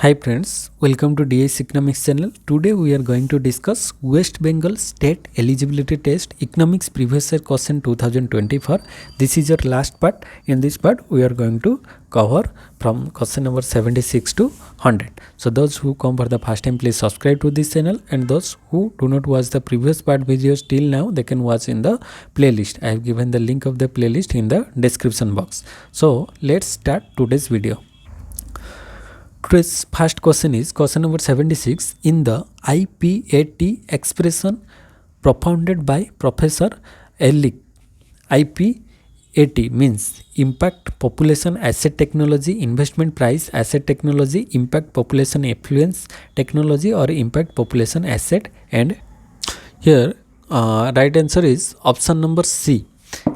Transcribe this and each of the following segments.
Hi friends, welcome to DS Economics channel. Today we are going to discuss West Bengal State Eligibility Test Economics Previous Year Question 2024. This is your last part. In this part we are going to cover from question number 76 to 100. So those who come for the first time, please subscribe to this channel, and those who do not watch the previous part videos till now, they can watch in the playlist. I have given the link of the playlist in the description box. So let's start today's video. Today's first question is question number 76. In the IPAT expression propounded by Professor Ehrlich, IPAT means impact population asset technology, investment price asset technology, impact population affluence technology, or impact population asset. And here right answer is option number C,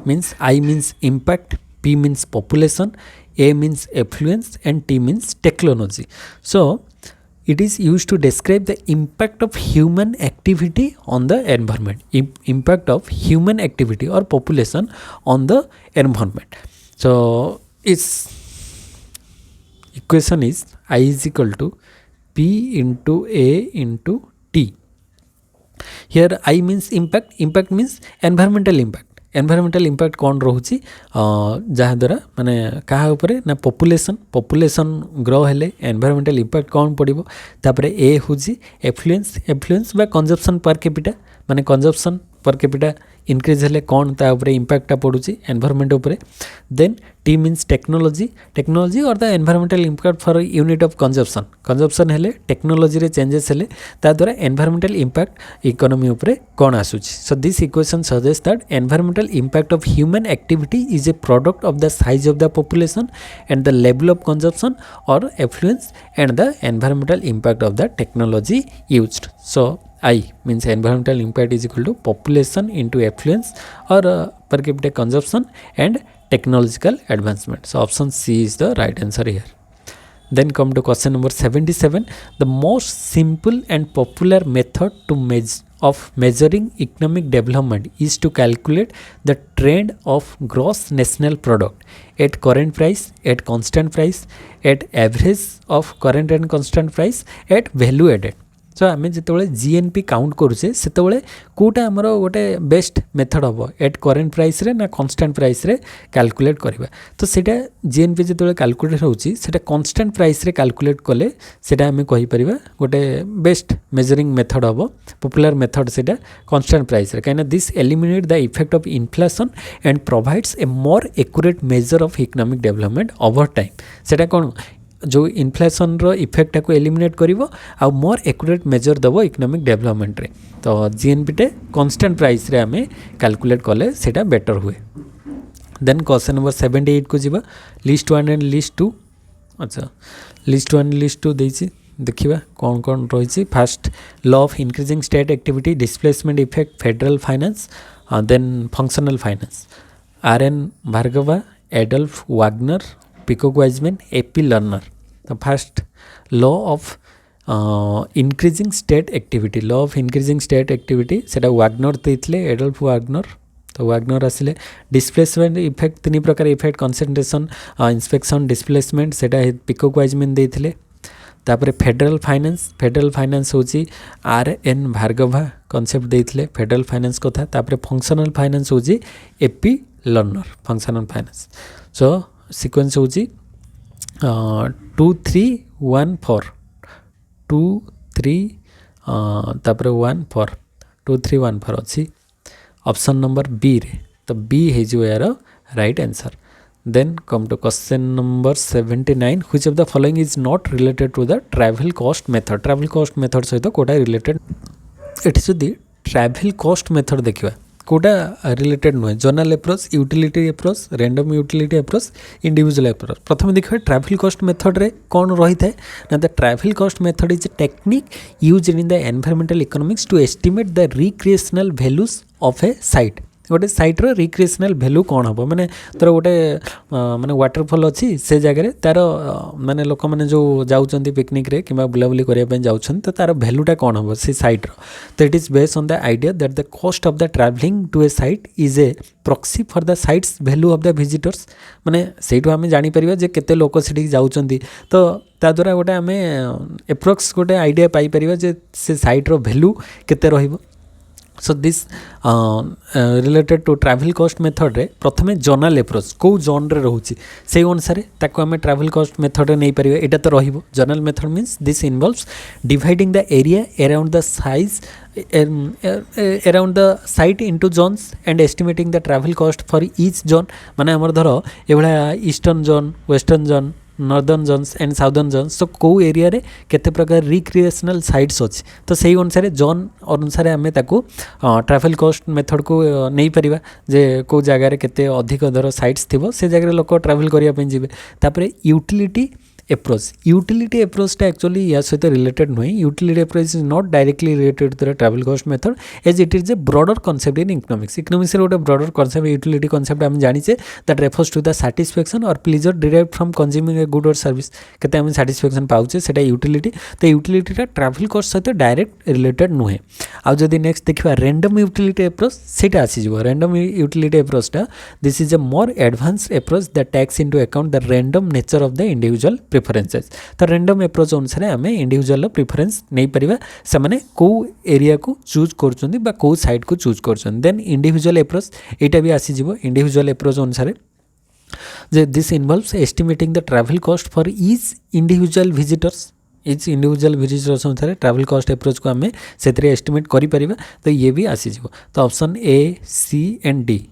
means I means impact, P means population, A means affluence, and T means technology. So it is used to describe the impact of human activity on the environment, impact of human activity or population on the environment. So its equation is I is equal to P into A into T. Here I means impact, impact means environmental impact. Environmental impact कौन रोचे जहाँद्वारा माने क्या उपरे ना population grow हेले environmental impact कौन पड़ो तापरे ए हूँ एफ्लुएंस एफ्लुएंस बा कंजप्शन पर कैपिटा माने कंजप्शन पर कैपिटा इनक्रीज हेले कौन ता उपरे इम्पैक्टा पड़ुची एनवायरमेंट उपरे. देन टी मीन्स टेक्नोलॉजी और the environmental impact for unit of consumption हेले टेक्नोलॉजी रे चेंजेस हेले ता द्वारा एनवायरमेंटल इम्पैक्ट इकोनॉमी उपरे कौन आसुची. So this equation suggest that environmental impact of human activity is a product of the size of the population and the level of consumption और affluence and the environmental impact of the technology used. So I means environmental impact is equal to population into affluence or per capita consumption and technological advancement. So option C is the right answer here. Then come to question number 77. The most simple and popular method to measuring economic development is to calculate the trend of gross national product at current price, at constant price, at average of current and constant price, at value added. सो आम जो GNP count करुचे से कौटा आमर गोटे best method हम eight current price रे ना constant price रे कैलकुलेट करवा. तो सेटा जीएनपी जो कैलकुलेट होची सेटा कन्स्टांट प्राइस रे कैलकुलेट कले सेटा आम कहीपर गोटे बेस्ट मेजरिंग मेथड हम पॉपुलर मेथड सेटा कन्स्टांट प्राइस रे कहीं this eliminate the effect of inflation and provides a more accurate measure of economic development over time. सेटा कौन जो इन्फ्लेशन रो इफेक्ट को एलिमिनेट करिवो आ मोर एक्यूरेट मेजर दबो इकोनॉमिक डेवलपमेंट रे. तो जीएनपी टे कांस्टेंट प्राइस रे आमे कैलकुलेट कले सेटा बेटर हुए. देन क्वेश्चन नंबर 78 को जीवा लिस्ट 1 एंड लिस्ट 2. अच्छा लिस्ट 1 लिस्ट 2 देछि देखिबा कौन कौन रही. First law of increasing state activity, displacement effect, federal finance, then functional finance. R N. Bhargava, Adolph Wagner, Peacock Wiseman, A P. Lerner. तो first law of increasing state activity, law of increasing state activity सेटा Wagner देइथिले, Adolph Wagner. तो Wagner आसिले displacement effect तीन प्रकार effect concentration, inspection, displacement सेटा Peacock Wiseman देइथिले. तापर फेडरल फाइनेंस होची आर.एन. भार्गवा कॉन्सेप्ट देइथिले फेडरल फाइनेंस कथा. तापर फंक्शनल फाइनेंस होची A P. Lerner functional finance. So sequence होची 2 3 1 4 2 3 तापर 1 4 2 3 1 4 अच्छी ऑप्शन नंबर बी रे. तो बी है यार right answer. Then come to question number 79. Which of the following is not related to the travel cost method. Travel cost method सहित कोटा related. एटी जदि ट्रैवल कॉस्ट मेथड देखिबा कोटा रिलेटेड नुहे. General approach, utility approach, random utility approach, individual approach. प्रथम देखिए travel cost method रे कौन रही है ना. The travel cost method is a technique used in the environmental economics to estimate the recreational values of a site. गोटे साइट्र recreational value कौन हम मैंने तर गोटे माने वाटरफॉल अच्छी से जगह तार माने लोक मैंने जो जाऊँ पिकनिक रे कि बुलाबुली करने जाऊँ तो तार भैल्यूटा कौन हम से साइट्र तो it is based on the idea that the cost of the traveling to a site is a proxy for the site's value of the visitors माने सेठू आम जापर जे केते लोक से जाऊँच तो ता द्वारा गोटे आम एप्रोक्स गोटे आइडिया पाइपर जे से साइट्र भैल्यू केते रहिबो so this related to travel cost method रे प्रथमे जोनल एप्रोच कौ जोन रे रहउची से अनुसार ताको आम ट्रैवल कॉस्ट मेथड रे नै परिबे एटा तो रहिबो zonal method means this involves dividing the area around the size around the site into zones and estimating the travel cost for each zone माने हमर धर एभला eastern zone western zone northern zones and southern zones तो कौ area रे केते प्रकार recreational sites अच्छी तो सही अनुसार जोन अनुसार आम ताको ट्रैवल कॉस्ट मेथड को नहीं परिबा जे कौ जगह रे केते अधिक दर साइट्स थिबो से जगह लोक ट्रैवल करिया पे जिवे तापरे यूटिलिटी एप्रोचटा एक्चुअली या सहित रिलेटेड नुहे utility approach is not directly related to the travel cost method as it is a broader concept in economics गोटे ब्रॉडर कॉन्सेप्ट यूटिलिटी कॉन्सेप्ट आम जानिचे that refers to the satisfaction और pleasure derived from consuming a good और service केते आम satisfaction पाउचे सेटा utility तो यूटिलिटीटा ट्रैवल कॉस्ट सहित डायरेक्ट रिलेटेड नुहे आउ जदि नेक्स्ट देखिबा रैंडम यूटिलिटी एप्रोच सेटा आसीजिवो random utility एप्रोचटा this is a more advanced approach that takes into account the random nature of the individual preferences तो रैंडम एप्रोच अनुसार आम इंडिविजुअल प्रिफरेन्स नहीं परिबा से माने को एरिया को चूज करछन्ती बा को साइट को चूज करछन्ती देन इंडिविजुअल एप्रोच एटा भी आसीजिवो इंडिविजुअल एप्रोच अनुसार जे this involves estimating the travel cost for each individual visitors अनुसार ट्रैवल कॉस्ट एप्रोच को आम से एस्टिमेट करि परिबा तो ये भी आसीजिवो तो option A C and D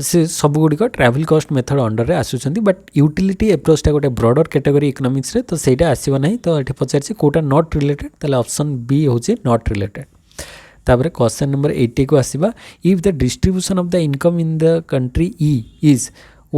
से सब गुड़िक ट्रैवल कॉस्ट मेथड अंडर रे आसुचंती बट यूटिलिटी एप्रोचटा गोटे ब्रॉडर कैटेगरी इकोनॉमिक्स रे तो सेटा आसीबो नहीं तो एठी पचारछि कोटा नॉट रिलेटेड ताले ऑप्शन बी होछि नॉट रिलेटेड तापर क्वेश्चन नंबर 80 को आसीबा if the distribution of the income in the country E is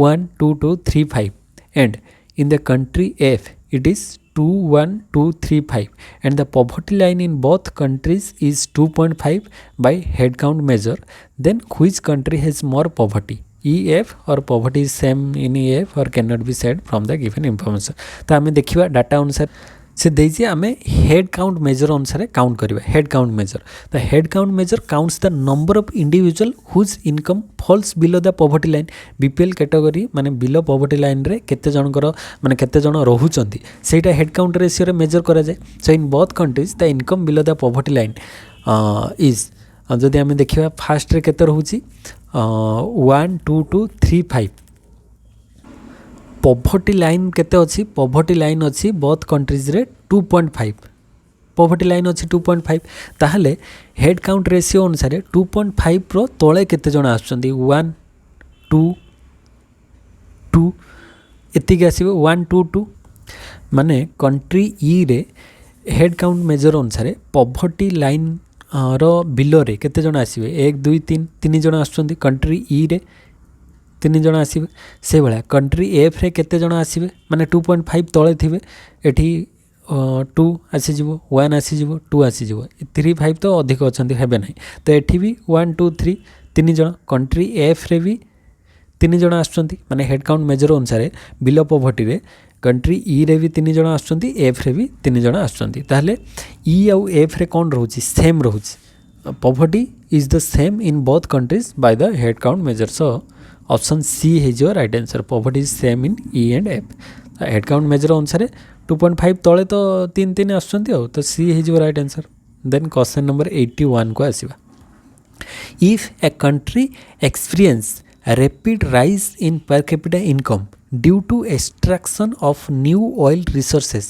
1 2 2 3 5 and in the country F it is 2 1 2 3 5 and the poverty line in both countries is 2.5 by head count measure then which country has more poverty EF or poverty is same in EF or cannot be said from the given information तो आम देखिबा data अनुसार से देइछि आमे head count measure अनुसार count करिबा head count measure the head count measure counts the number of individual whose income falls below the poverty line BPL category माने बिलो पॉवर्टी लाइन रे केते जनकर माने केते जन रहुचंती सेटा हेड काउंट रेशियो रे मेजर करा जाय so in both countries the income below the poverty line is जदि आमे देखिबा फास्ट रे केते रहउची 1 2 2 3 5 पॉवर्टी लाइन केते अछि पॉवर्टी लाइन अछि बोथ कंट्रीज रे 2.5 पॉवर्टी लाइन अछि 2.5 ताहले हेड काउंट रेशियो अनुसार 2.5 रो तळे केते जण आछंती 1 2 2 एति के आसीबो 1 2 2 माने कंट्री ई रे हेड काउंट मेजर अनुसार पॉवर्टी लाइन रो बिलो रे केते जण आसीबे 1 2 3 तीन जण आछंती कंट्री ई रे तीन जण आसीबे से भाया कंट्री एफ रे केते जण आसीबे माने 2.5 तळे थिबे एठी 2 आसीजिवो 1 आसीजिवो 2 आसीजिवो 3 5 तो अधिक अछंती हेबे नाही तो एठी भी 1 2 3 तीन जण कंट्री एफ रे भी तीन जण आछंती माने हेड काउंट मेजर अनुसार बिलो पॉवर्टी रे कंट्री ई रे भी तीन जण आछंती एफ रे भी तीन जण आछंती ताहले ई आ एफ रे कोन रहउची सेम रहउची poverty is the same in both countries by the head count measure so option C is your right answer poverty is same in E and F head count measure अनुसार 2.5 तले तो 3 3 आछंती तो C is your right answer then question number 81 को आसीबा if a country experience rapid rise in per capita income due to extraction of new oil resources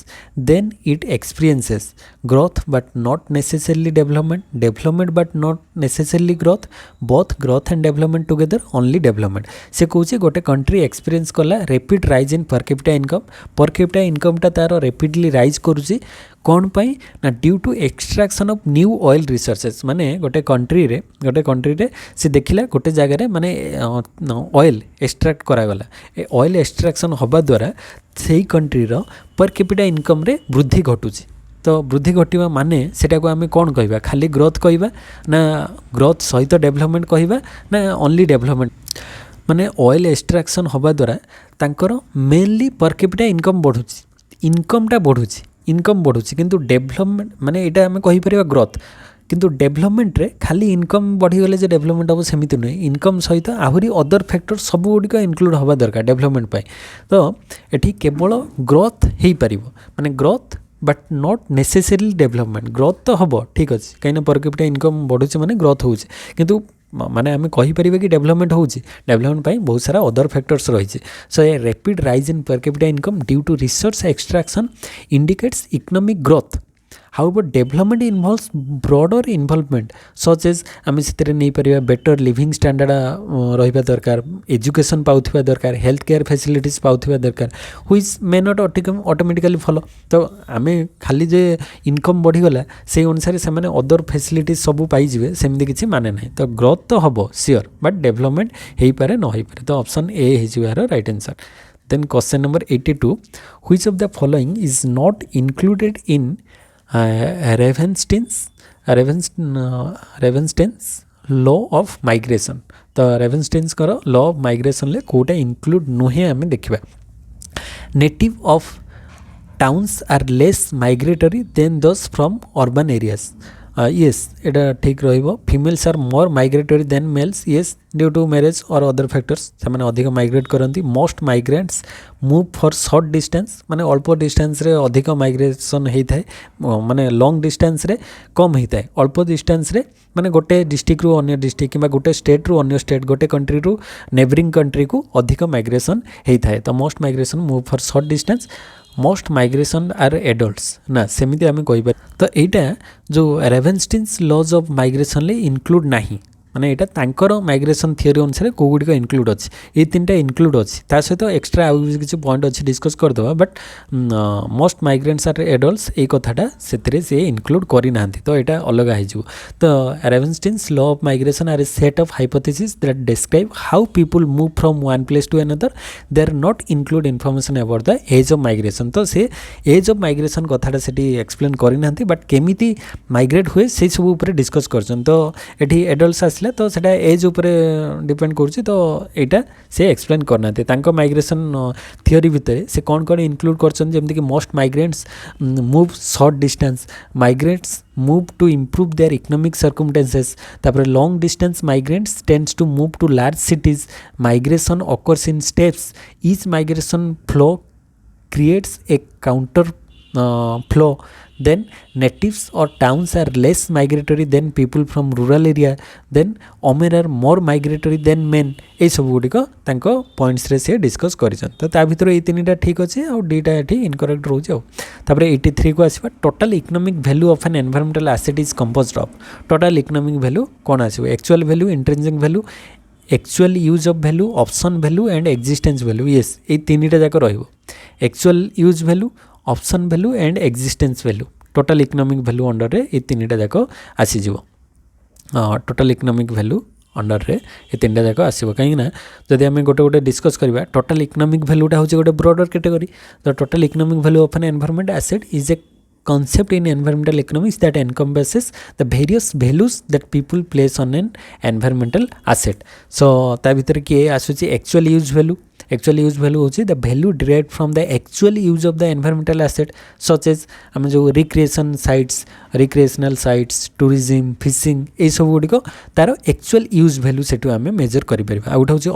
then it experiences growth but not necessarily development but not necessarily growth both growth and development together only development से कहूँ गोटे country experience कला rapid rise in per capita income तार rapidly rise करुँची कौन पाई ना due to extraction of new oil resources माने गोटे कंट्री रे से देखिला गोटे जगह माने ऑयल एक्सट्रैक्ट करागला ऑयल एक्सट्रैक्शन हवा द्वारा से कंट्री रो पर कैपिटा इनकम रे वृद्धि घटुची तो वृद्धि घटिबा माने सेटा को आमे कोन कहबा खाली ग्रोथ कहबा ना ग्रोथ सहित डेवलपमेंट कहबा ना ओनली डेवलपमेंट माने ऑयल एक्सट्रैक्शन होबा द्वारा तांकर मेनली पर कैपिटा इनकम बढ़ुची इनकमटा बढ़ुची इनकम बढ़ुची किंतु डेवलपमेंट माने एटा आमे कहि परिबा ग्रोथ किंतु डेवलपमेंट रे खाली इनकम बढ़ीगले जे डेवलपमेंट हम सेमिति नुहे इनकम सहित आहरी अदर फैक्टर सब गुड़िक इंक्लूड हवा दरकार डेवलपमेंट पाई तो एठी केवल ग्रोथ हो पार माने growth but not necessary development growth तो हम ठीक अच्छे कहीं पर कैपिटा इनकम बढ़ुचे माने ग्रोथ होउचे किंतु माने आमे कहि परिबे कि डेवलपमेंट होउची डेवलपमेंट पाई बहुत सारा अदर फैक्टर्स रही सो a rapid rise in per capita income due to resource extraction indicates economic growth however development involves broader involvement such as आम से नहीं पार बेटर लिविंग स्टैंडर्ड रहा दरकार एजुकेशन पाउथिबा दरकार हेल्थ केयर फैसिलिटीज पाउथिबा दरकार which may not automatically follow तो आम खाली जे इनकम बढ़ीगला से अनुसार से माने अदर फैसिलिटीज सब पाइबे सेमती किसी माने ना तो ग्रोथ तो हम सियोर बट डेवलपमेंट हो पारे न हो पारे तो ऑप्शन ए हो right answer then question number 82 which of the following is not included in Ravenstein's law of migration तो रेवेनस्टेन्स कर लॉ ऑफ माइग्रेशन ले कोटा इंक्लूड नुहे आम देखा native of towns are less migratory than those from urban areas yes एटा ठीक रहिबो females are more migratory than males yes due to marriage और अदर फैक्टर्स से माने अधिक माइग्रेट करती most migrants move for short distance माने अल्प डिस्टेंस रे अधिक माइग्रेशन होता है माने लॉन्ग डिस्टेंस रे कम होता है अल्प डिस्टेंस रे माने गोटे डिस्ट्रिक्ट रु अन्य डिस्ट्रिक्ट किंबा गोटे स्टेट रु अन्य स्टेट गोटे कंट्री रु नेबरिंग कंट्री को अधिक माइग्रेशन होता है तो most migration move for short distance most migration are adults ना सेमिति आम कह तो यहाँ जो रेवेनस्टीन्स लॉज ऑफ माइग्रेशन ले इंक्लूड नहीं माने यहाँ तांकर माइग्रेशन थियोरी अनुसार कौ गुड़िक इंक्लूड अच्छी ये तीन टा इंक्लूड अच्छी ता सहित एक्सट्रा आउ किसी पॉइंट अच्छी डिस्कस करदे but most migrants are adults ये कथाटा से इंक्लूड करना तो यहाँ अलग हो तो Ravenstein's law of migration are a set of hypothesis that describe how people move from one place to another they are not include information about the age of migration तो से एज ऑफ माइग्रेशन कथाटा से explain करना but केमिति migrate हुए से सब ऊपर discuss कर तो ये एडल्ट्स आस तो सेटा एज ऊपर डिपेंड करुच्ची तो यहाँ से एक्सप्लेन करना माइग्रेशन थियोरी भितर से कौन कौन इंक्लूड कर most migrants move short distance migrants move to improve their economic circumstances तापर long distance migrants tends to move to large cities migration occurs in steps each migration flow creates a counter flow then natives or towns are less migratory than people from rural area then women are more migratory than men ए सब गुड़िक points रे से discuss करिसन तो ता भितर ये तीन टा ठीक अच्छे आ दुईटा ये इनकरेक्ट रोचे आपर 83 को आसवा total economic value of an environmental asset is composed of total economic value कौन आसो actual value intrinsic value actual use of value option value and existence value yes ये तीन टा जाक रहिबो actual use value option value and existence value total economic value under रे ये तीन टा जाक आसीजिवो टोटल इकोनॉमिक वैल्यू अंडर रे ये तीन टा जाक आसीबो कहीं ना जदि आम गोटे गोटे डिस्कस करबा टोटल इकोनॉमिक वैल्यूटा होचे गोटे ब्रॉडर कैटेगरी तो total economic value of an environment asset is a concept in environmental economics that encompasses the various values that people place on an environmental asset so ता भीतर के आसुची actual use value होची the value derived from the actual use of the environmental asset such as हम जो recreational sites tourism fishing ए सब गुडी को तार actual use value सेटु आमे मेजर करि परबा आ उठा होची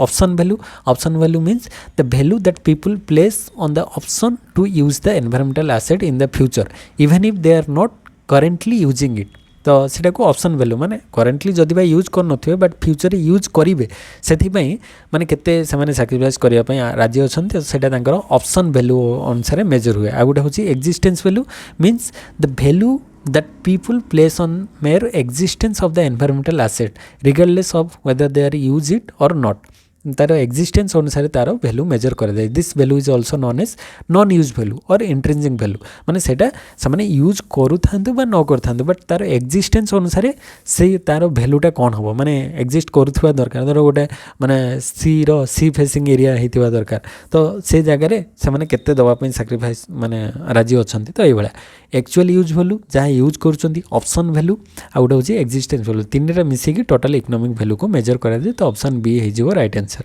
option value means the value that people place on the option to use the environmental asset in the future even if they are not currently using it तो सेटा को option value माने currently जदि भाई use कर नथिबे but future use करिवे सेथि पई माने केते से माने सैक्रिफाइस करिया पई राजी अछंती सेटा तांकर ऑप्शन वैल्यू अनुसार मेजर हुए आ गुटे होची existence value means the value that people place on mere existence of the environmental asset regardless of whether they are use it or not तार एक्जिस्टेंस अनुसार तार वैल्यू मेजर कर जाए this value is also known as non use value और intrinsic value माने सेटा से use करूँ न करूँ बट तार एक्जिस्टेंस अनुसार से तार वैल्यूटा कौन हम माने एक्जिस्ट करुवा दरकार धर गोटे माने सी फेसिंग एरिया होता दरकार तो से जगह से मैंने केते दवाई सैक्रिफाइस माने राजी अच्छा तो ये एक्चुअल यूज वैल्यू जहाँ यूज कर ऑप्शन वैल्यू आ गोटे हूँ एक्जिस्टेंस वैल्यू तीन टा मिसिकी टोटल इकोनॉमिक वैल्यू को मेजर कराए तो ऑप्शन बी हो right answer.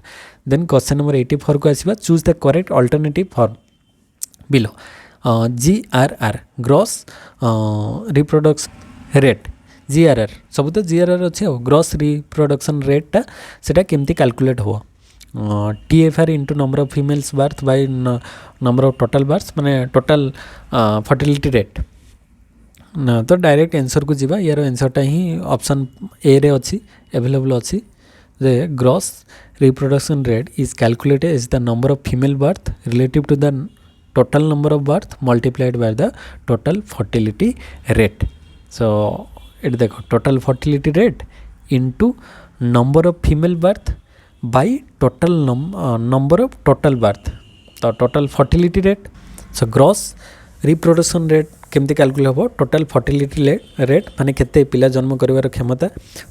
Then question number 84 को आसवा choose the correct alternative form below GRR gross reproduction rate GRR सब तो GRR अच्छे ग्रॉस रिप्रोडक्शन रेटा से केमती कैलकुलेट हो TFR into number of females birth by number of total birth माने टोटल फर्टिलिटी रेट ना तो डायरेक्ट आंसर को जीवा यार आंसरटा ही ऑप्शन ए रे अच्छी अवेलेबल अच्छी the gross reproduction rate is calculated as the number of female birth relative to the total number of birth multiplied by the total fertility rate. So it देखो total fertility rate into number of female birth by total number of total birth तो total fertility rate so gross reproduction rate केमती calculate हम total fertility rate माने केते पिला जन्म करिवार क्षमता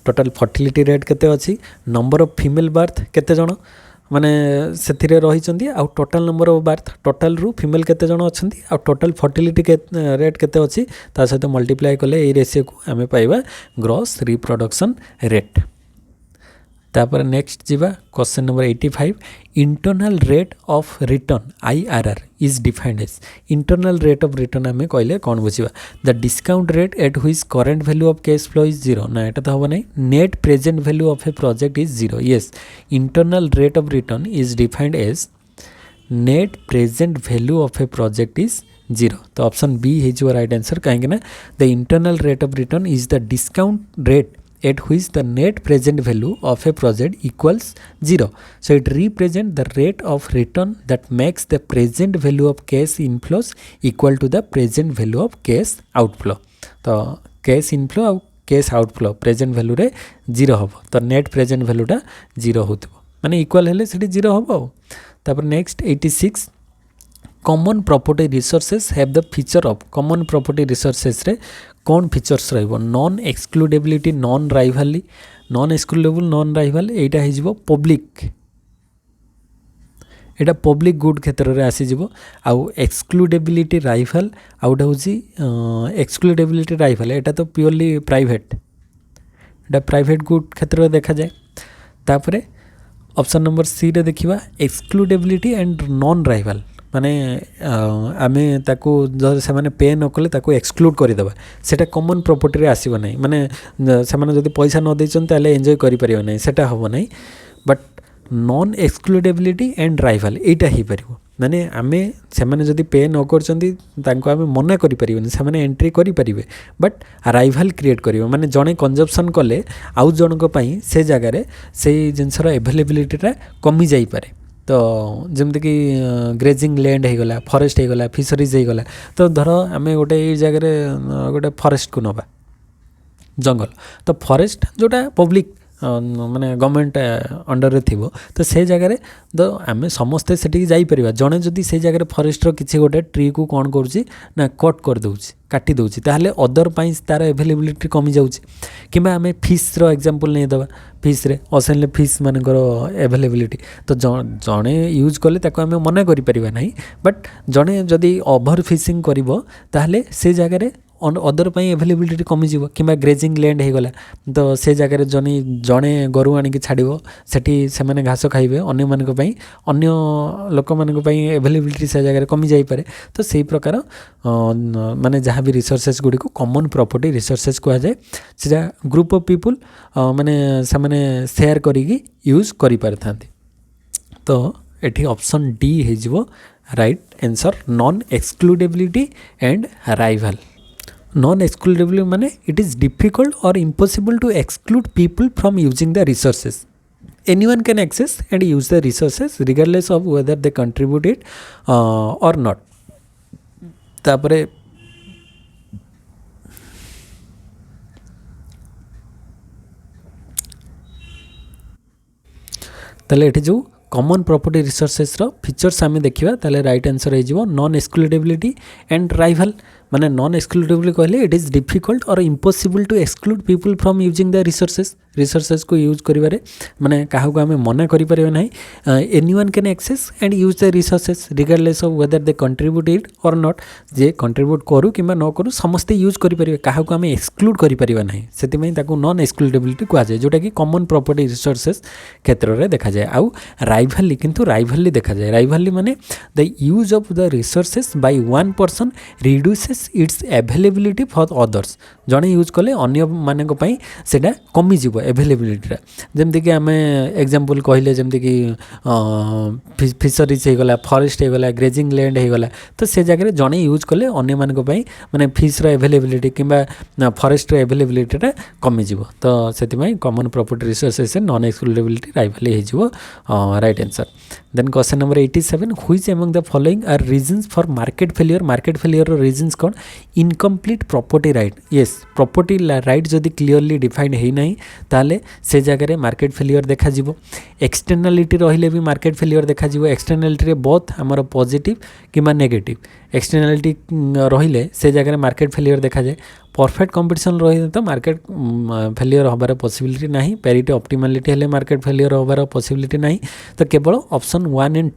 total fertility rate केते अछि नंबर ऑफ फीमेल बर्थ केते जण माने सेथिरे रहिचंदी आ total number of birth total रु फीमेल केते जण अछंती आ टोटल फर्टिलिटी रेट केते अछि ता सहित मल्टीप्लाई कले ए रेशियो को हमें पाइबा ग्रॉस रिप्रोडक्शन रेट। तापर नेक्स्ट जीवा question number 85 internal rate of return IRR is defined as internal rate of return आम कहले कौन बुझा the discount rate at which current value of cash flow is zero ना एटा तो हम नहीं net present value of a project is zero yes internal rate of return is defined as net present value of a project is zero तो option B हो right answer कहीं the internal rate of return is the discount rate at which the net present value of a project equals 0. So it represents the rate of return that makes the present value of cash inflows equal to the present value of cash outflow. तो cash inflow और cash outflow present value रे 0 हम तो net present value टा 0 होता माने equal हेले सेठी 0 हम तापर next 86 common property resources have the feature of common property resources रे कौन फीचर्स रहिबो non excludability non rivalry non excludable non rival एटा हिजबो पब्लिक एटा पब्लिक गुड क्षेत्र रे आसी जिवो आउ एक्सक्लूडेबिलिटी राइवाल आउटा होची एक्सक्लूडेबिलिटी राइवाल एटा तो प्योरली प्राइवेट एटा प्राइवेट गुड क्षेत्र रे देखा जाए तापरे ऑप्शन नंबर सी रे देखिबा एक्सक्लूडेबिलिटी एंड नॉन राइवाल माने आमे ताको जर से माने पे न कले ताको एक्सक्लूड कर देबा सेटा कॉमन प्रॉपर्टी रे आसीबो नै माने से माने जदी पैसा न दैछन ताले एन्जॉय करि परिबो नै सेटा होबो नै but non excludability and rival एटा ही परिबो माने आमे से माने जदी पे न करचंदी तांको आमे मना करि परिबो से माने एंट्री करि परिबे बट राइवल क्रिएट करिवो माने जणे कंजप्शन कले आउ जणको पई से जगह रे से जिंसर अवेलेबिलिटी रा कमी जाई पारे तो जमती कि ग्रेजिंग लैंड हो गला फॉरेस्ट हो गला फिशरीज हो गला तो धर आम गोटे जगह गोटे फॉरेस्ट को नवा जंगल तो फॉरेस्ट जोटा पब्लिक माने गवर्नमेंट अंडर रे थिबो तो से जगह रे तो आम समस्ते सेठी जाई परिबा जणे जदी से जगह फॉरेस्ट रो किछि गोटे ट्री को कोन करूची ना कट कर दउची काटी दउची ताहले अदर पाई तार अवेलेबिलिटी कमी जाउची किबा आम फिश रो एग्जांपल नै दबा फिश रे ओशन फिश मानकर अवेलेबिलिटी तो जणे यूज कले ताको आम मना करि परिबा नाही बट जणे जदी ओवर फिशिंग करिवो ताहले से जगह रे अदर पाई अवेलेबिलिटी कमी जीवो किबा ग्रेजिंग लैंड हो गला तो से जगह रे जणे गरु आनी छाड़िबो सेठी से माने घास खाइबे अन्य मानक पई अन्य लोक मानक पई अवेलेबिलिटी से जगह रे कमी जाई पारे तो सेही प्रकार माने जहाँ भी रिसोर्सेस गुडी को कॉमन प्रॉपर्टी रिसोर्सेस कहा जाए सेटा ग्रुप ऑफ पीपल माने से माने शेयर करिकी यूज करि पारथांती तो एठी ऑप्शन डी हे जिवो right answer non excludability and rival non excludability माने इट इज डिफिकल्ट और impossible to exclude people from using the resources anyone can access and use the resources regardless of whether they contribute it or not तापरे ताले एठी जो common property resources रो features आमे देखिबा ताले राइट आंसर हे जिवो नॉन एक्सक्लूडेबिलिटी एंड राइवल माने नॉन एक्सक्लूडेबिलिटी कहले इट इज डिफिकल्ट और impossible to exclude people from using the resources को यूज करिवारे माने काहा को आमे मना करि परिबा नाही anyone can access and use the resources regardless of whether they contribute it और नॉट जे कंट्रीब्यूट करू किबा न करू समस्ते यूज करि परिबे काहा को आमे एक्सक्लूड करि परिबा नाही सेति में ताको नॉन एक्सक्लूडेबिलिटी कहा जाय जोटा कि कॉमन प्रॉपर्टी रिसोर्सेस क्षेत्र रे देखा जाय आउ राइवली किंतु राइवली देखा जाय राइवली माने the use of the resources by one person reduces it's availability for others जणे यूज कले अन्य माने को पई सेटा कमी जीवो अवेलेबिलिटी जमती कि आम एग्जांपल कहले जमती कि फिशरीज हो गला फॉरेस्ट हो गला ग्रेजिंग लैंड हो गला तो से जगह जड़े यूज कले अन्य मान माने फिश अवेलेबिलिटी किंबा फॉरेस्ट अवेलेबिलिटीटा कमी जीवो तो से common property resources non excludability rivalry हो right answer then question number 87 which among the following are reasons for market failure reasons कौन incomplete property right yes property right जदि क्लियरली डिफाइंड है नहीं ताले से जगह मार्केट फेलियर देखा जीवो एक्सटर्नालिटी रहिले भी मार्केट फेलियर देखा जीवो एक्सटर्नालिटी रे बहुत हमर पॉजिटिव किंबा नेगेटिव एक्सटर्नालिटी रहिले से जगह मार्केट फेलियर देखा जाए परफेक्ट कंपटीशन रही तो मार्केट फेलियर होबार पॉसिबिलिटी नहीं पैरिटी ऑप्टिमलिटी हेले मार्केट फेलियर होबार पॉसिबिलिटी नहीं तो केवल ऑप्शन 1 एंड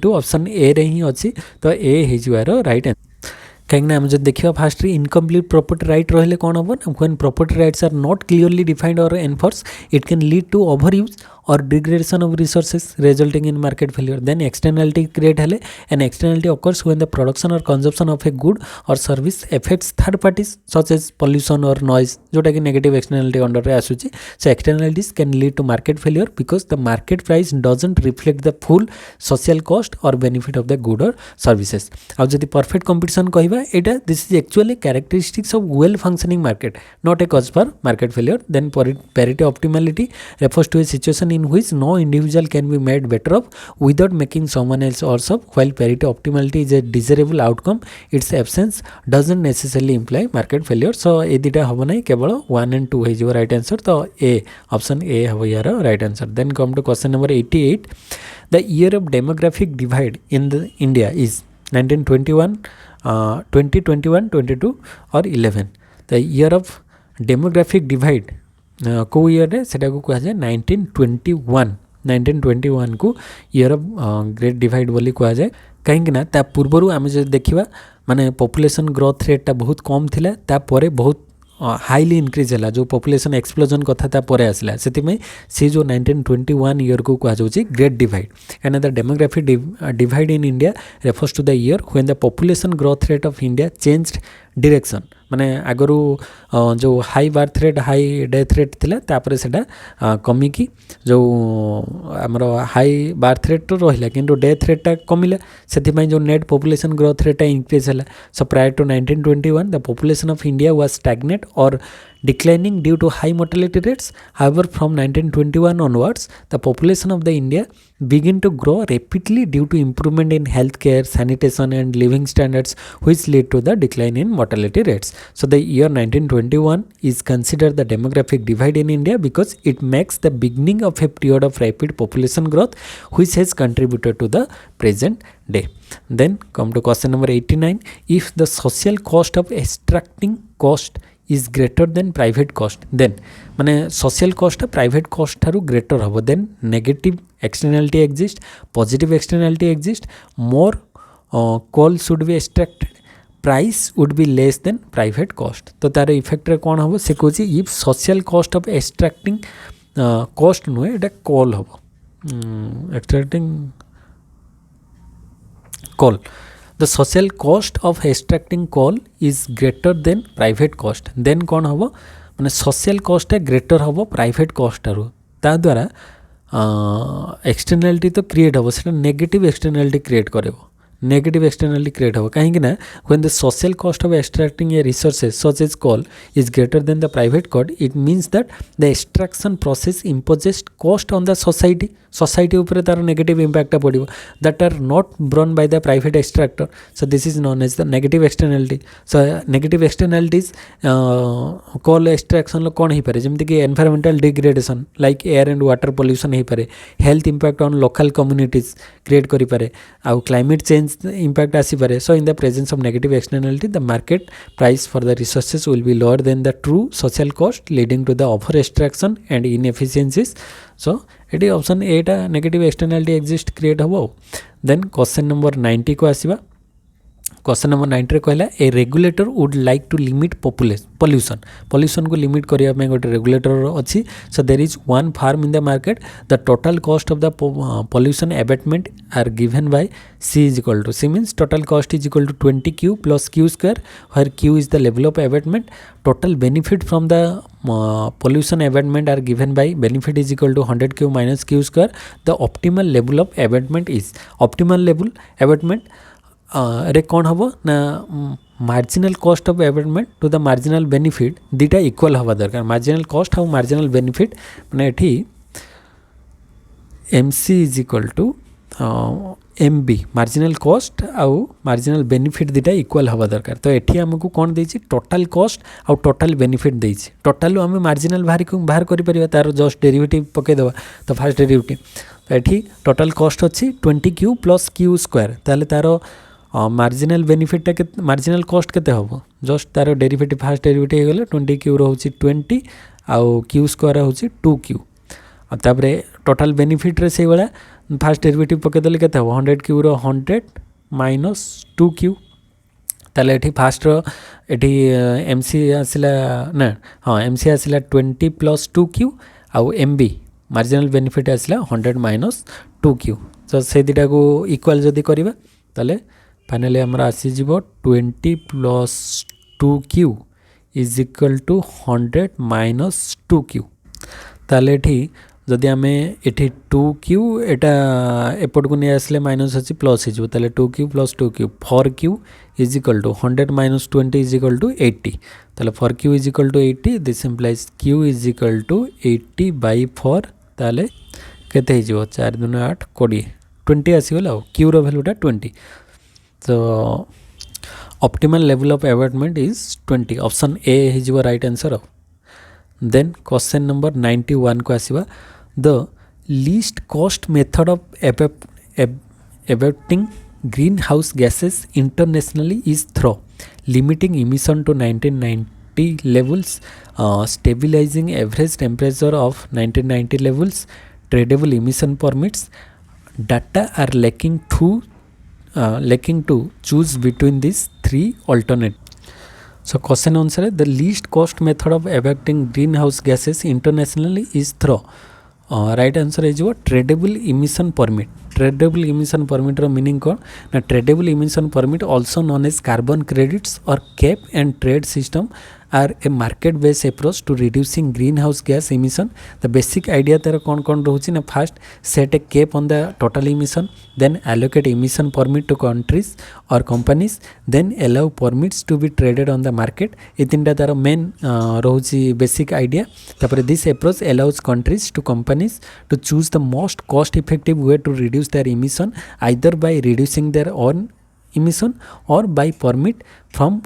2 ऑप्शन ए रे ही अच्छी तो ए हिजवार राइट आंसर कहीं आम जब देखा फास्ट इनकम्प्लीट प्रॉपर्टी राइट रहिले कौन हम when property rights are not clearly defined और enforce it can lead to over use or degradation of resources resulting in market failure. Then externality create hele and externality occurs when the production or consumption of a good or service affects third parties such as pollution or noise jota ki negative externality under re asuchi. So externalities can lead to market failure because the market price doesn't reflect the full social cost or benefit of the good or services. Now jodi perfect competition kahiba eta this is actually characteristics of well functioning market not a cause for market failure. Then parity optimality refers to a situation in which no individual can be made better off without making someone else worse off, while parity optimality is a desirable outcome. Its absence doesn't necessarily imply market failure. So ये दिटा हम नहीं केवल 1 and 2 है जो right answer तो A option A है यार right answer. Then come to question number 88. The year of demographic divide in the India is 1921, 2021, 22 or 11. The year of demographic divide को ईयर रे सेटा को कहा जाए 1921 को ईयर ऑफ ग्रेट डिवाइड बोली कहा जाए कहीं ना ता पूर्वरु आम जो देखा माने पॉपुलेशन ग्रोथ रेटा बहुत कम थिला ता परे बहुत हाईली इनक्रीज है जो पॉपुलेशन एक्सप्लोजन कथा ता परे आसला से जो 1921 ईयर को कहा जाउची great divide and the demographic divide in India refers to the year when the population growth rate of India changed direction माने आगरू जो high birth rate high death rate थिला तापर सेटा कमी की जो हमर हाई बर्थ रेट तो रहिला किंतु डेथ रेटा कमिला सेति जो नेट पॉपुलेशन ग्रोथ रेटा इंक्रीज हला. So prior to 1921 the population of India was stagnate और declining due to high mortality rates. However, from 1921 onwards, the population of the India began to grow rapidly due to improvement in healthcare, sanitation and living standards, which led to the decline in mortality rates. So the year 1921 is considered the demographic divide in India because it marks the beginning of a period of rapid population growth, which has contributed to the present day. Then come to question number 89. If the social cost of extracting cost is greater than private cost, then माने social cost private cost Tharu greater हबो, then negative externality exist, positive externality exist, more coal should be extracted, price would be less than private cost. तो तार effect रे कोन हबो से Kochi if social cost of extracting cost नुए Etah coal हबो extracting coal. The social cost of extracting coal is greater than private cost. Then कौन हबो माने social cost है greater हबो private cost आरु ता द्वारा externality तो create हबो सेटा negative externality create करेबो negative externality create हबो कहीं ना when the social cost of extracting a resources such as coal is greater than the private cost, it means that the extraction process imposes cost on the society society ऊपर तार negative impact पड़ो that are not borne by the private extractor so this is known as the negative externality so negative externalities coal extraction कौन हो पारे जमीक environmental degradation like air and water pollution हो पारे health impact on local communities create करि पारे आउ climate change impact आसी पारे so in the presence of negative externality the market price for the resources will be lower than the true social cost leading to the over extraction and inefficiencies so ये option एटा negative externality exist create हम then question number 90 को आसीबा question number 90 कहला a regulator would like to limit pollution को limit करने में गोटे रेगुलेटर अच्छी so there is one firm in the market the total cost of the pollution abatement are given by C is equal to C means total cost is equal to 20Q + Q² where Q is the level of abatement total benefit from the pollution abatement are given by benefit is equal to 100Q - Q². The optimal level of abatement is optimal level abatement रे कौन हम ना marginal cost of abatement to the marginal benefit दुटा equal हवा दरकार marginal cost और marginal benefit मैंने एठी MC is equal to MB marginal cost आउ मार्जिनल बेनिफिट दुटा इक्वल हवा दरकार तो एठी हमको कौन देछि टोटल कॉस्ट आउ टोटल बेनिफिट देछि टोटल आम मार्जिनल बाहर करि परिबा तार जस्ट डेरिवेटिव पके देबा तो फर्स्ट डेरिवेटिव तो एठी टोटल कॉस्ट अछि 20Q + Q² ताले तार मार्जिनल बेनिफिटा के मार्जिनल कॉस्ट केते हम जस्ट तार डेरिवेटिव फास्ट डेरिवेटिव गले 20Q रोचे 20 आउ Q² होची 2Q तापरे टोटल बेनिफिट रे से वाला फास्ट डेरिवेटिव पके देले केते हम 100Q रो 100 - 2Q ताले एठी फास्ट रो एठी MC आसिला ना हां MC आसिला 20 + 2Q आउ MB मार्जिनल बेनिफिट आसिला 100 - 2Q तो से दिटा को इक्वल जदी करबा ताले फाइनली हमरा आसी जीवो 20 + 2Q is equal to 100 - 2Q ताले एठी जदि आमे एठी 2Q एटा एपट को नै आसले माइनस अछि प्लस हिजो ताले 2Q + 2Q 4Q is equal to 100 - 20 is equal to 80 ताले 4Q is equal to 80 this implies Q is equal to 80/4 ताले केते हिजो 4 × 2 = 8 20 20 आसी गला Q row वैल्यूटा 20 so optimal level of abatement is 20 option A is your right answer then question number 91 को आसीबा the least cost method of abating greenhouse gases internationally is through limiting emission to 1990 levels stabilizing average temperature of 1990 levels tradable emission permits data are lacking to choose between these three alternatives so question answer the least cost method of abating greenhouse gases internationally is through right answer is your tradable emission permit ro meaning kon na tradable emission permit also known as carbon credits or cap and trade system are a market based approach to reducing greenhouse gas emission the basic idea tera kon rohuchi na first set a cap on the total emission then allocate emission permit to countries or companies then allow permits to be traded on the market itinda tara main rohuchi basic idea tapare this approach allows countries to companies to choose the most cost effective way to reduce their emission either by reducing their own emission or by permit from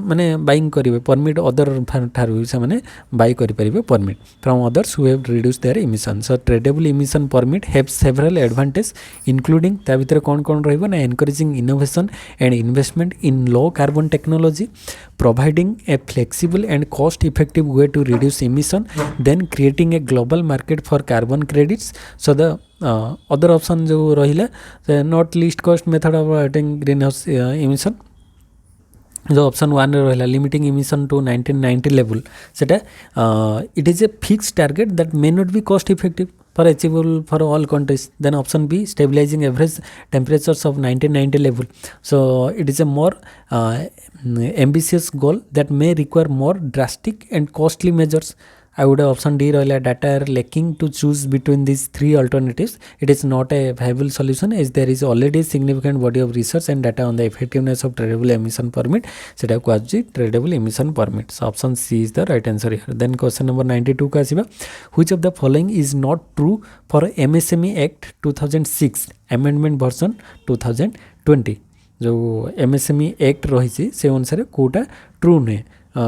माने buying करिवे permit other ठारू से माने buy करि परिबे permit from others who have reduce their emission so tradeable emission permit have several advantage including ता भीतर कोन रहइबो ना encouraging innovation and investment in low carbon technology providing a flexible and cost effective way to reduce emission then creating a global market for carbon credits so the other option जो रहिला not least cost method of abating greenhouse emission जो option 1 रहा limiting emission to 1990 level सेटा it is a fix target that may not be cost effective for achievable for all countries then option B stabilizing average temperatures of 1990 level so it is a more ambitious goal that may require more drastic and costly measures I would have option D roila data are lacking to choose between these three alternatives. It is not a viable solution as there is already a significant body of research and data on the effectiveness of tradable emission permit. Seta ko aji tradable emission permit. So option C is the right answer here. Then question number 92 ka asiba. Which of the following is not true for MSME Act 2006 amendment version 2020? जो MSME Act रही से अनुसार Kota true नुहे.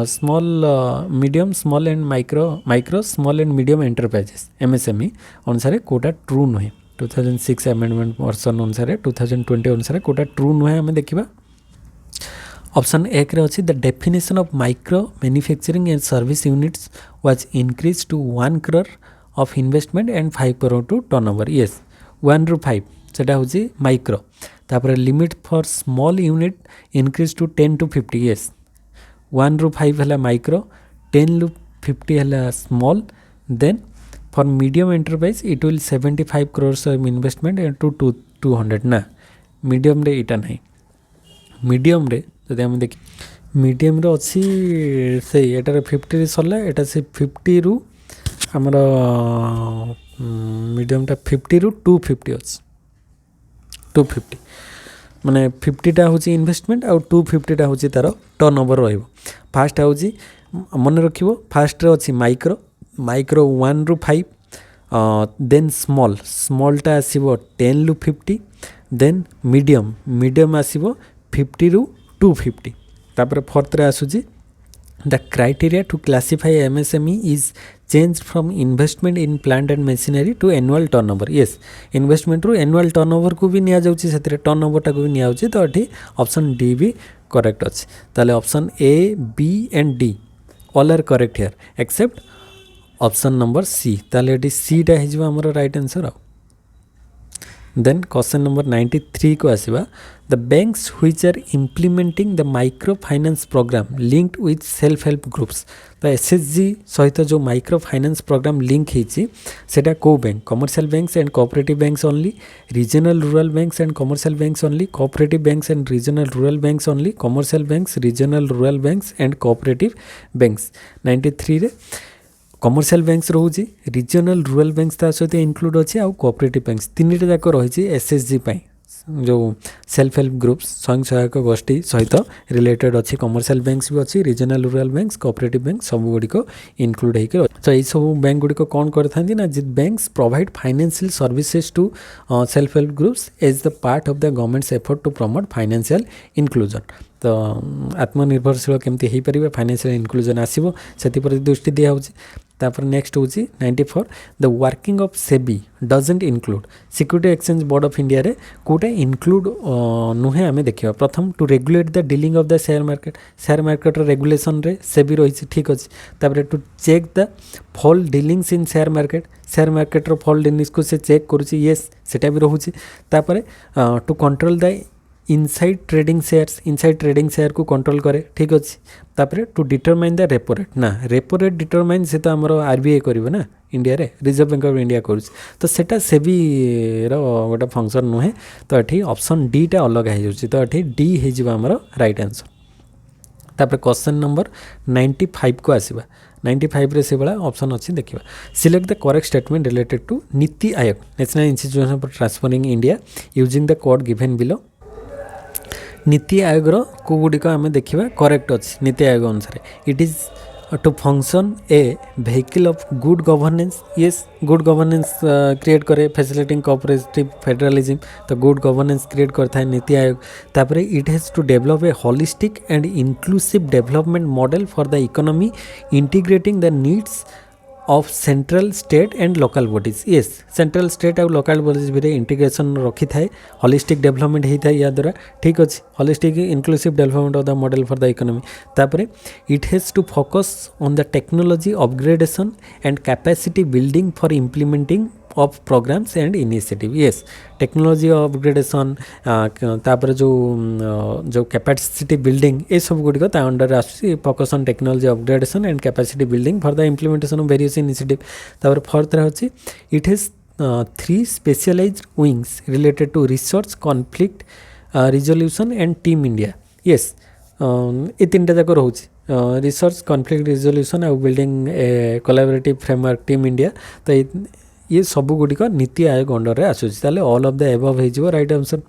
Small medium small and micro small and medium enterprises MSME अनुसार Kota true नुहे. 2006 amendment version अनुसार 2020 अनुसार Kota true नुहे. आम देखा ऑप्शन एक रे अच्छी the definition of micro manufacturing and service units was increase to 1 crore of investment and 5 crore to turnover. Yes 1 ରୁ 5 सेटा होची माइक्रो. तापर limit for small unit increase to 10 to 50. Yes 1 ରୁ 5 है माइक्रो 10 ରୁ 50 है small. Then for medium enterprise it will 75 crores of investment to 200 ना. Medium रे इटा नहीं. मीडियम रे जदि हम देख मीडियम रे अच्छी से एटार 50 रे सरला एटा से 50 ରୁ हमर मीडियमटा 50 ରୁ 250 अच्छी 250 माने 50टा हूँ इन्वेस्टमेंट आउ 250टा हूँ तार टर्नओवर रही. फास्ट हूँ मन रख फास्ट अच्छी माइक्रो माइक्रो 1 ରୁ 5. देन स्मॉलटा आसो 10 ରୁ 50. देन मीडियम आसो 50 ରୁ 250. तापर फोर्थ रे आसूची the criteria to classify MSME is change from investment in plant and machinery to annual turnover. Yes investment रू एनुअल टर्नओवर को भी निया जाउची सेतिरे टर्नओवरटा को भी निया जाउची. तो एठी ऑप्शन डी भी करेक्ट अछि. ताले option A B and D all are correct here except option number C. ताले एठी सी टा हिजबा हमर right answer. Then question number 93 को आसीबा the banks which are implementing the micro finance programme linked with self help groups. तो SHG सहित जो माइक्रो फाइनेंस प्रोग्राम लिंक होती सेटा को bank commercial banks and cooperative banks only, regional rural banks and commercial banks only, cooperative banks and regional rural banks only, commercial banks regional rural banks and cooperative banks. 93 रे commercial banks रोचे, regional rural banks ता सहित include अच्छे आउ cooperative banks तीन जाक रही SHG पाई जो सेल्फ हेल्प ग्रुप्स स्वयं सहायक गोष्ठी सहित रिलेटेड अच्छी. कमर्शियल बैंक्स भी अच्छी, regional rural banks cooperative bank सब गुड़िक इनक्लूड होकर. तो यही सब बैंक गुड़िक कौन करथांती ना banks provide financial services to self help groups as the part of the government's effort to promote financial inclusion. तो आत्मनिर्भरशील केमती हो पारे फाइनेंशियल इनक्लूजन आसो से दृष्टि दिया होची. तापर नेक्स्ट हूँ 94 the working of SEBI doesn't include security exchange board of India रे कोटा इनक्लूड नुहे. आम देखा प्रथम to regulate the dealing of the share market regulation रे सेबी रही ठीक अच्छे. तापर to check the fall dealings in share market fall dealings को से चेक करुच्ची. येस सेटा भी रोचे. तापर to control the inside trading share को कंट्रोल करे ठीक अच्छे. तापर to determine the repo rate ना रेपो रेट डिटरमाइन से तो आमर RBI करिवो ना इंडिया रे रिजर्व बैंक ऑफ इंडिया करुच्ची. तो सेटा सेबी रो गोटे फंक्शन नुहे. तो ये ऑप्शन डी टा अलग हो जाउची. तो ये डी हो आमर राइट आंसर. तापर क्वेश्चन नंबर 95 को आसीबा. 95 रे से बड़ा ऑप्शन अच्छी देखिबा. Select the correct statement related to NITI Aayog national institution for transforming India using the code given below. NITI Aayog को गुड़िक आम देखा करेक्ट अच्छे. नीति आयोग अनुसार it is to function a vehicle of good governance. Yes good governance create करे facilitating cooperative federalism. तो good governance create करता है नीति आयोग. तापर it has to develop a holistic and inclusive development model for the economy integrating the needs of central state and local bodies. Yes central state और local bodies भी integration रखी थाए. Holistic development होता है या द्वारा ठीक अच्छे. Holistic inclusive development of the model for the economy. तापर it has to focus on the technology upgradation and capacity building for implementing of programmes and initiative. Yes technology upgradation तापर जो capacity building ये सब गुड़िक under आसुची. Focus on technology upgradation and capacity building for the implementation of various initiative. तापर fourth अच्छी it has 3 specialised wings related to research conflict resolution and team India. Yes ये तीन जाक रोचे रिसर्च कॉन्फ्लिक्ट रिजोल्यूशन आउ building a collaborative framework team India तो ये सब गुड़िक नीति आयोग अंडर आसूसी ताले ऑल ऑफ द एबव हो right answer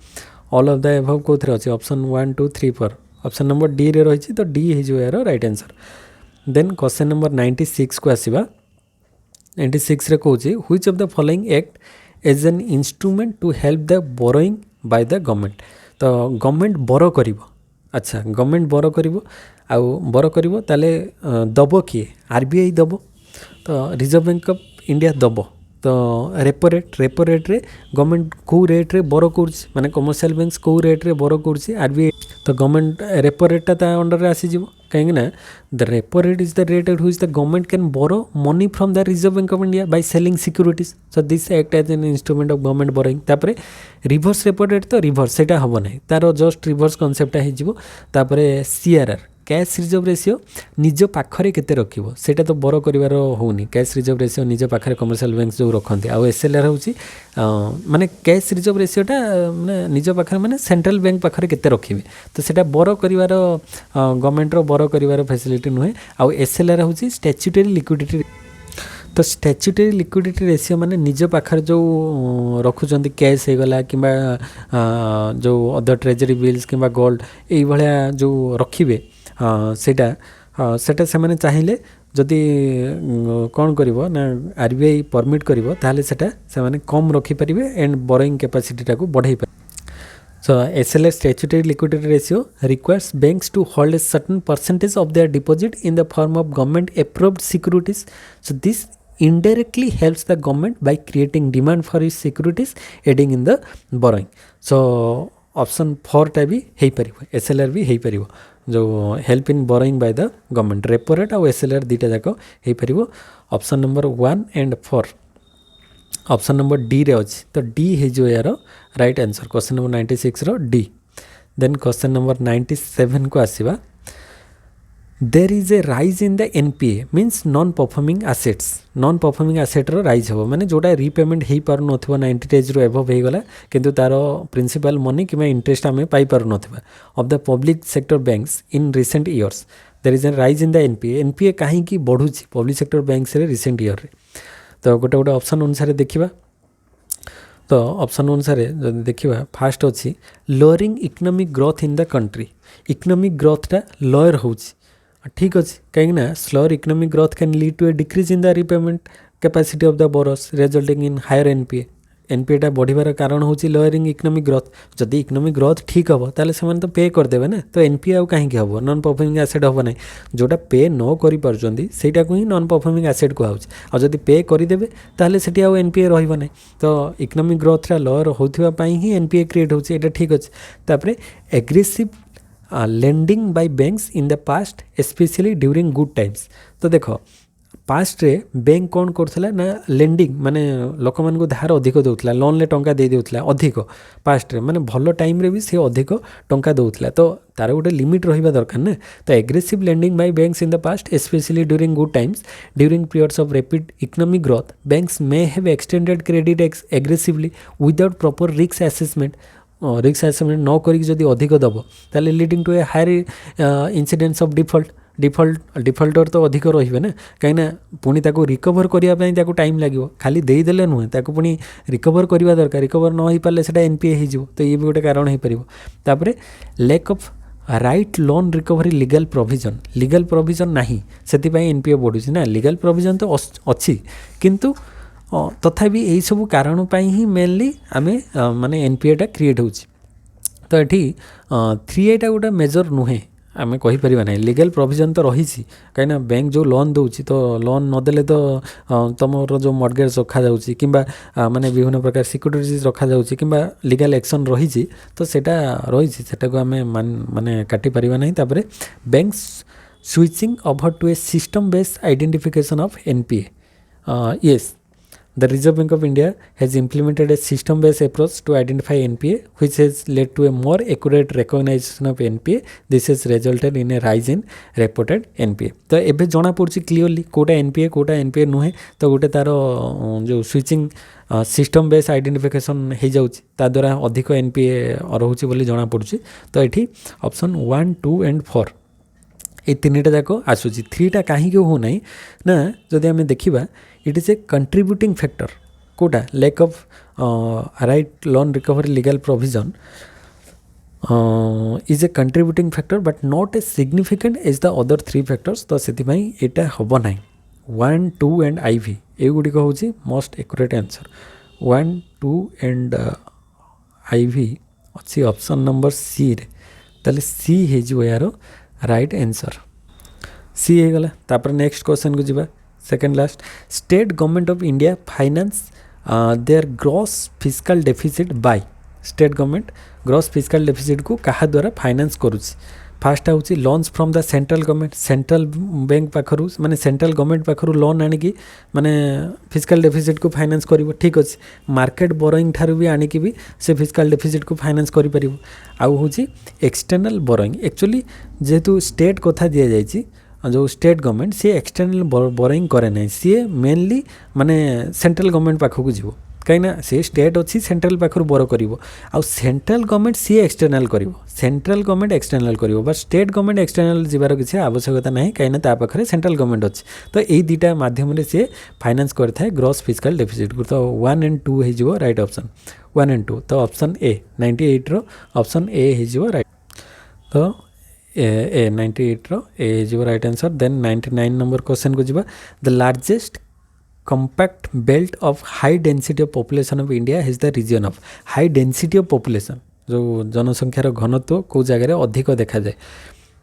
all of the above कोथरे अच्छे ऑप्शन 1 2 3 4 ऑप्शन नंबर डी रे रही तो डी हो यार right answer then question number 96 को आसीबा 96 रे कहूँ which of the following act as an instrument to help the borrowing by the government तो गवर्नमेंट बोरो करिवो अच्छा गवर्नमेंट बोरो करिवो आउ बोरो करिवो ताले दबो किए आरबीआई दबो तो रिजर्व बैंक ऑफ इंडिया दबो तो रेपो रेट रे गवर्नमेंट कौ रेट रे बोरो करछि माने कमर्शियल बैंक्स कौ रेट रे बोरो करछि आरबीआई तो गवर्नमेंट रेपो रेटा ता अंडर रे आसी जिवो कहीं ना the repo rate is the rate at which the government can borrow money from the reserve bank of India by selling securities so this act as an instrument of government borrowing तापरे reverse repo rate तो reverse सेटा हबो नै तारो just reverse concept हे जिवो तापरे CRR cash reserve ratio निज पाखरे केते रखिबो सेटा तो बोरो करिवार होउनी कैश रिजर्व रेशियो निज पाखरे कमर्शियल बैंक्स जो रखंती आ एसएलआर होउची माने कैश रिजर्व रेशियोटा माने निज पाखरे माने सेंट्रल बैंक पाखरे केते रखिबे तो सेटा बोरो करिवार गवर्नमेंट रो बोरो करिवार फैसिलिटी नुहे आ एसएलआर होउची स्टैट्यूटरी लिक्विडिटी तो स्टैट्यूटरी लिक्विडिटी रेशियो माने निज पाखरे जो रखुचंती कैश हे गला किबा जो अदर ट्रेजरी बिल्स किबा गोल्ड एई भलिया जो रखिबे सेटा से माने चाहिए जदि कौन करिवो ना आरबीआई परमिट करिवो ताले सेटा से माने कम रखि परिबे एंड बोरोइंग कैपेसिटी टाको बढ़ाई परिबे सो SLR statutory liquidity ratio requires banks to hold a certain percentage of their deposit in the form of government approved securities so this indirectly helps the government by creating demand for its securities aiding in the borrowing so option 4 टा भी हे परिबो SLR भी हे परिबो जो help in borrowing by the government repo rate और SLR दीटा जाक हे परिबो option number 1 and 4 option number D रे अछि तो डी हे जो यार राइट आंसर क्वेश्चन नंबर 96 रो डी देन क्वेश्चन नंबर 97 को आसीबा there is a rise in the NPA means non performing asset रो राइज हो माने जोटा रीपेमेंट हो पार नथिबो 90 डेज रो एबव हे गला किंतु तारो प्रिंसिपल मनी किबा इंटरेस्ट आमे पाई पार नथिबा of the public sector banks in recent years there is a rise in the NPA काहे की बढ़ुची पब्लिक सेक्टर बैंक्स रे रिसेंट ईयर रे तो गोटे गोटे ऑप्शन अनुसार देखिबा तो ऑप्शन अनुसार जदि देखिबा फास्ट अछि lowering economic growth in the country economic ग्रोथटा लोअर होउची ठीक अच्छे कहीं slower economic growth can lead to a decrease in the repayment capacity of the borrowers resulting in higher एनपीएटा बढ़िबार कारण होची लोअरिंग इकोनॉमिक ग्रोथ जदि इकोनॉमिक ग्रोथ ठीक हम ताले से तो पे करदेवे ना तो एनपीए आउ कहीं हम नॉन परफॉर्मिंग एसेट हम ना जोटा पे न करि पारुचंदी सेटा को ही नॉन परफॉर्मिंग एसेट को आउछ आ जदि पे करदेवे ताले सेठी आउ एनपीए रहइबो ना तो इकोनॉमिक ग्रोथ रा लोअर होथिबा पई ही एनपीए क्रिएट होची एटा ठीक अछि तापरे aggressive lending by banks in the past especially during good times तो देखो पास्ट रे बैंक कौन करथला ना लेंडिंग माने लोक मान को धार अधिक दउथला लोन ले टंका दे देउथला अधिक पास्ट रे माने भलो टाइम रे भी से अधिक टंका दउथला तो तार गोटे लिमिट रहिबा दरकार ना तो aggressive lending by banks in the past especially during good times during periods of rapid economic growth banks may have extended credit aggressively without proper risk assessment risk assessment न करी जदि अधिक दब ताले leading to a higher incidence of defaulter तो अधिक रहिबे ना कहीं पुणी ताको रिकवर करिया पई ताको टाइम लागिवो खाली देई देले नुहे ताको पुणी रिकवर करिवा दरकार रिकवर न होई पाले सेटा एनपीए हे जिवो तो ये भी गोटे कारण हे परिबो तापरे lack of right loan recovery legal provision नाही सेति पई एनपीए बढ़ुछि ना लीगल प्रोविजन तो अछि किंतु तथापि यही सब कारण ही मेनली आमे माने एनपीएटा क्रिएट होची तो ये 3A गोटे मेजर नुहे आमे कहि परिबा नै लीगल प्रोविजन तो रही कहीं बैंक जो लोन दउची तो लोन नदेले तो तुमर जो मॉर्गेज रखा जाउची किंबा माने विभिन्न प्रकार सिक्यूरिटीज रखा जाउची किंबा लीगल एक्शन रही तो सेटा रही सेटा को आमे माने काटी परिबा नै तापरे banks switching over to a system based identification of NPA yes The Reserve Bank of India has implemented a system-based approach to identify NPA, which has led to a more accurate recognition of NPA. This has resulted in a rise in reported NPA. तो एबे जना पड़छि clearly Kota NPA नुहे तो गोटे तार जो switching system based identification हो जाउछि ता द्वारा अधिक NPA रहउछि बोली जना पड़छि तो एठी ऑप्शन 1 2 एंड 4 ये तीनटा जाक आसूची 3टा कहीं हो ना ना जदि आम देखा it is a contributing factor कोटा lack of right loan recovery legal provision is a contributing factor but not a significant as the other 3 factors तो से यहाँ हम ना 1 2 एंड IV एगुड़िक हूँ most accurate answer 1 2 and IV अच्छी option number C रे ताले C हो यार राइट आंसर C हो गला। तापर नेक्स्ट क्वेश्चन को जीवा second last state government of India finance their gross fiscal deficit by state government gross fiscal deficit को कहा द्वारा फाइनेंस करुच्ची फास्ट हूँ loans from the central government central bank पाखर माने सेंट्रल गवर्नमेंट पाखर लोन आनिकी माने फिस्कल डेफिसिट को फाइनेंस करिवो ठीक अच्छे मार्केट बोरोइंग ठारू भी आनिकी भी से फिस्कल डेफिसिट को फाइनेंस करि परिवो आउ हूँ एक्सटर्नल बोरोइंग एक्चुअली जेहेतु स्टेट कथा दि जाइए जो स्टेट गवर्नमेंट सी एक्सटर्नल बोरोइंग करे ना सी मेनली माने सेंट्रल गवर्नमेंट पाखक जीव कहीं सी स्टेट अच्छी सेंट्रल पाखर बोरो कर सेंट्रल गवर्नमेंट सी एक्सटर्नल कर सेंट्रल गवर्नमेंट एक्सटर्नल कर बट स्टेट गवर्नमेंट एक्सटर्नल जीवार किसी आवश्यकता ना कहीं पाखे सेंट्रल गवर्नमेंट अच्छी तो यही दुईटा मध्यम सी फाइनेंस करता ग्रॉस फिस्कल डेफिसिट को तो 1 and 2 हो राइट ऑप्शन 1 and 2 तो option A 98 row option A हो राइट तो ए 98 रो ए हो right answer. Then 99 number question को जीवा the largest compact belt of high density of population of India is the region of high density of population जो जनसंख्यार घनत्व कौ जगह अधिक देखा जाए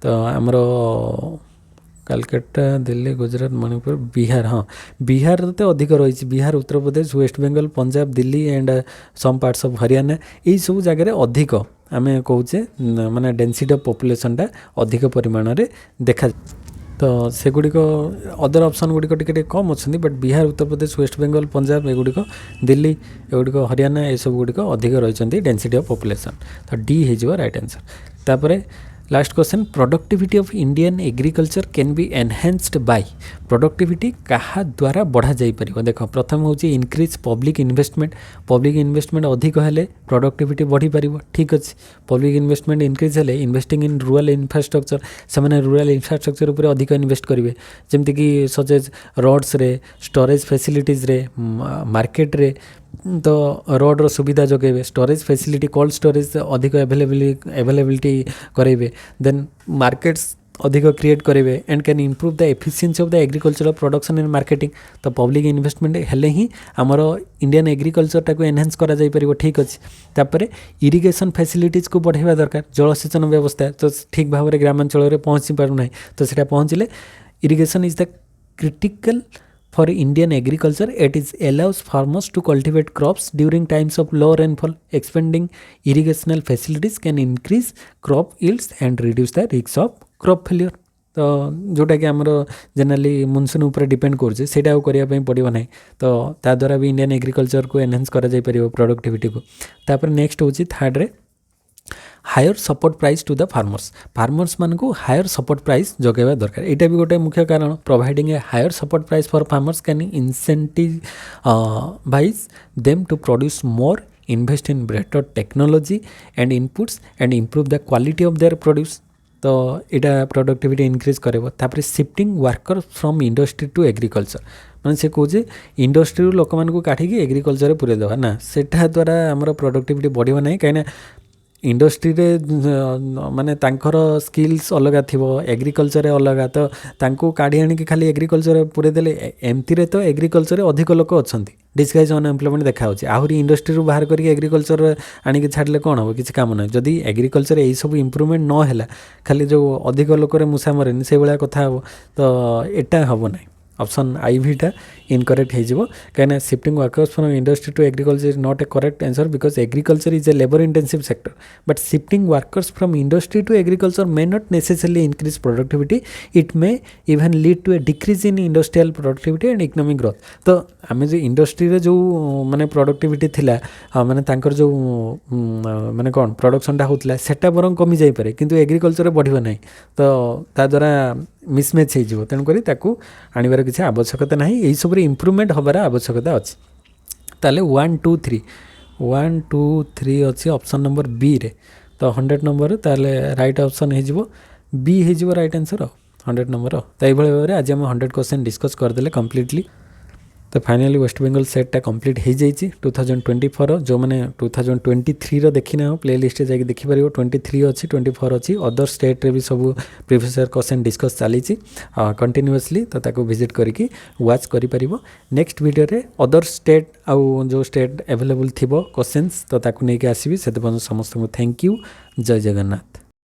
तो आमर कलकत्ता दिल्ली गुजरात मणिपुर बिहार हाँ बिहार तो अधिक रही Bihar Uttar Pradesh West Bengal Punjab Delhi and some parts of Haryana यही सब जगह अधिक आम कौचे माने डेंसिटी ऑफ पॉपुलेशनटा अधिक परिमाण में देखा तो सेगुड़िक अदर ऑप्शन गुड़िक टिके कम अच्छे बट बिहार उत्तर प्रदेश वेस्ट बेंगल पंजाब एगुड़िक दिल्ली एगुड़िक हरियाणा ये सब गुड़िक अधिक रही डेंसिटी ऑफ पॉपुलेशन तो डी हो राइट आंसर। तापर last question productivity of Indian agriculture can be enhanced by productivity कहा द्वारा बढ़ा जाई परिबो देखो प्रथम हूँ इनक्रीज पब्लिक इन्वेस्टमेंट अधिक हेले प्रोडक्टिविटी बढ़ी पारिबो ठीक अच्छे पब्लिक इन्वेस्टमेंट इनक्रीज हेले इन्वेस्टिंग इन रूरल इन्फ्रास्ट्रक्चर से रूरल इन्फ्रास्ट्रक्चर उपर अधिक इन्वेस्ट करेंगे जमती कि सजेज रोड्स रे स्टोरेज फैसिलिटीज रे मार्केट रे तो रोड सुविधा जगेबे स्टोरेज फैसिलिटी कोल्ड स्टोरेज अधिक अवेलेबिलिटी करेंगे देन मार्केट्स अधिक क्रिएट करेंगे and can improve the efficiency of the agriculture production and marketing तो पब्लिक इन्वेस्टमेंट हेले ही आमर इंडियन एग्रीकल्चरटा को एनहांस करा जाई परिबो ठीक अच्छे तापर इरिगेशन फैसिलिटीज को बढ़ावा दरकार जलसेचन व्यवस्था तो ठीक भाव में ग्रामांचल में पहुँची पारना तो सीटा पहुँचले irrigation is the critical for Indian agriculture. It is allows farmers to cultivate crops during times of low rainfall. Expanding irrigational facilities can increase crop yields and reduce the risk of crop failure. तो जोटा कि आमर generally monsoon उपर depend कर करने पड़ो ना तो ता द्वारा भी इंडियन एग्रीकल्चर को एनहांस करा जाई परिबो प्रोडक्टिविटी को। तापर नेक्स्ट होची थर्ड रे higher support price to the farmers मान को हायर सपोर्ट प्राइस जगेवा दरकार यहाँ भी गोटे मुख्य कारण providing a higher support price for farmers can incentivize them to produce more invest in better technology and inputs and improve the quality of their produce तो यहाँ प्रोडक्टिविटी इनक्रीज करेबो। तापर shifting worker from industry to agriculture मैंने से कहे industry लोक मानू काटिक agriculture पूरे देवा ना सेटा द्वारा आमर प्रोडक्टिविटी बढ़िया ना कहीं इंडस्ट्री रे माने तांकर स्किल्स अलग थिबो एग्रीकल्चर अलग तो तांको काढ़ी आनिक खाली एग्रीकल्चर पूरे देले एमती तो एग्रीकल्चर अधिक लोक अच्छंती डिस्गाइज अनएम्प्लॉयमेंट देखा होची आहरी इंडस्ट्री बाहर करके एग्रीकल्चर आनिक छाड़ले कौन हम किसी काम ना जदि एग्रीकल्चर यही सब इम्प्रूवमेंट न है खाली जो अधिक लोक मूसा मरेनि से भाया कथा हम तो एटा हम ना ऑप्शन IV इनकरेक्ट हो कहीं shifting workers from industry to agriculture is not a correct answer because agriculture is a labour intensive sector but shifting workers from industry to agriculture may not necessarily increase productivity it may even lead to a decrease in industrial productivity and economic growth तो आम जो industry रे जो माने productivity थिला माने तांकर जो माने कौन प्रोडक्शनटा होता सेटा बरं कमी जापे किंतु एग्रीकल्चर बढ़िबो नहीं तो ता द्वारा मिसमैच हो तेणुक आनबार किसी आवश्यकता ना यही सब इम्प्रूवमेंट हबार आवश्यकता अच्छी ताले 1 2 3 1 2 3 अच्छी ऑप्शन नंबर बी रे तो 100 नंबर ताले राइट ऑप्शन हो बी हो राइट आंसर 100 नंबर तो ये भाव में आज आम 100 क्वेश्चन डिस्कस करदे कम्प्लीटली तो फाइनाली वेस्ट बेंगल सेट्टा कम्प्लीट हो जाइए 2024 जो मैंने 2023 देखी ना प्लेलिस्ट जाकि देखिपर 23 अच्छी 24 अच्छी अदर स्टेट भी सब प्रीवियस ईयर क्वेश्चन डिस्कस चली कंटिन्यूअसली तो ताको विजिट करके वाच करि नेक्स्ट वीडियो रे अदर स्टेट आउ जो स्टेट अवेलेबल थी क्वेश्चंस तो ताको नहीं आसबि से समस्त थैंक यू जय जगन्नाथ।